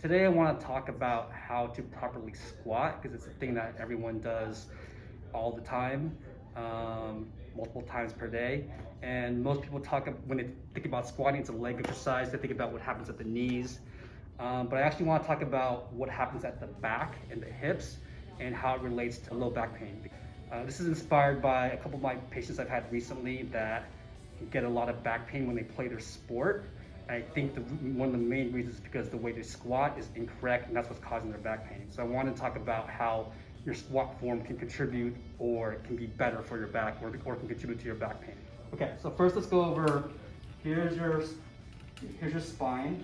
Today I want to talk about how to properly squat because it's a thing that everyone does all the time, multiple times per day. And most people when they think about squatting, it's a leg exercise. They think about what happens at the knees. But I actually want to talk about what happens at the back and the hips and how it relates to low back pain. This is inspired by a couple of my patients I've had recently that get a lot of back pain when they play their sport. I think one of the main reasons is because the way they squat is incorrect, and that's what's causing their back pain. So I want to talk about how your squat form can contribute or it can be better for your back or can contribute to your back pain. Okay, so first let's go over, here's your spine.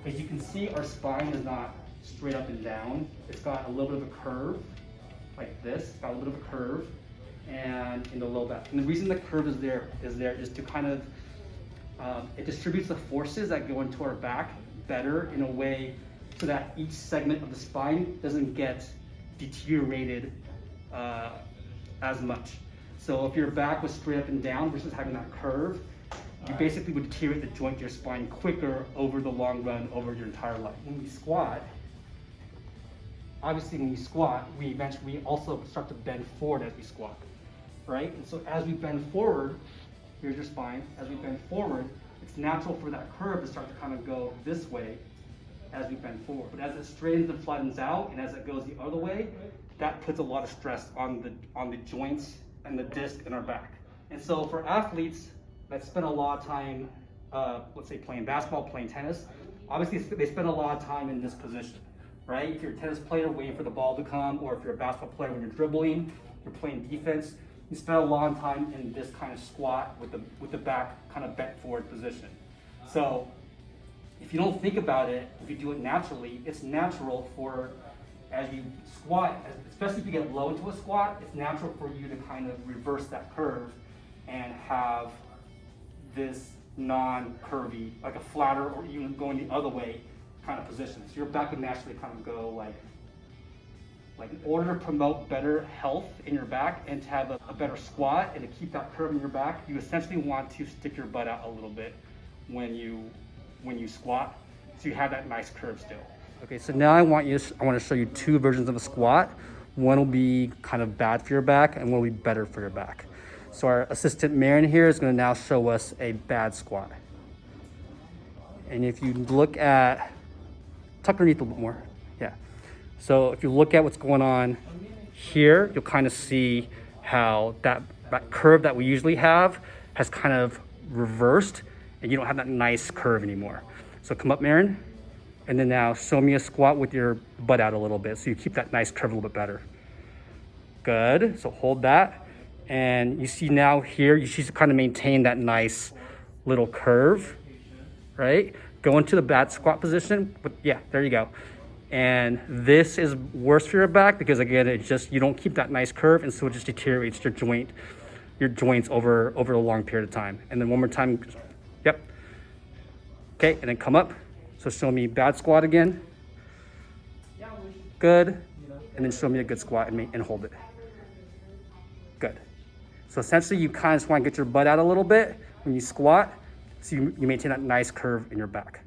As you can see, our spine is not straight up and down. It's got a little bit of a curve, like this. It's got a little bit of a curve and in the low back. And the reason the curve is there is to kind of it distributes the forces that go into our back better in a way so that each segment of the spine doesn't get deteriorated as much. So if your back was straight up and down versus having that curve, you basically would deteriorate the joint of your spine quicker over the long run, over your entire life. When we squat, obviously when you squat, we also start to bend forward as we squat, right? And so as we bend forward, here's your spine. As we bend forward, it's natural for that curve to start to kind of go this way as we bend forward. But as it straightens and flattens out, and as it goes the other way, that puts a lot of stress on the joints and the disc in our back. And so for athletes that spend a lot of time, let's say playing basketball, playing tennis, obviously they spend a lot of time in this position, right? If you're a tennis player waiting for the ball to come, or if you're a basketball player when you're dribbling, you're playing defense, you spend a long time in this kind of squat with the back kind of bent forward position. So if you don't think about it, if you do it naturally, it's natural for, as you squat, especially if you get low into a squat, it's natural for you to kind of reverse that curve and have this non-curvy, like a flatter or even going the other way kind of position. So your back would naturally kind of go like in order to promote better health in your back and to have a better squat and to keep that curve in your back, you essentially want to stick your butt out a little bit when you squat, so you have that nice curve still. Okay, so now I want to show you two versions of a squat. One will be kind of bad for your back and one will be better for your back. So our assistant Marin here is going to now show us a bad squat. And if you look at, tuck underneath a little bit more, yeah. So if you look at what's going on here, you'll kind of see how that curve that we usually have has kind of reversed and you don't have that nice curve anymore. So come up, Marin, and then now show me a squat with your butt out a little bit so you keep that nice curve a little bit better. Good, so hold that. And you see now here, you should kind of maintain that nice little curve, right? Go into the bad squat position, but yeah, there you go. And this is worse for your back because again, you don't keep that nice curve, and so it just deteriorates your joints over a long period of time. And then one more time, yep. Okay, and then come up. So show me bad squat again. Good. And then show me a good squat and hold it. Good. So essentially you kind of just want to get your butt out a little bit when you squat, so you maintain that nice curve in your back.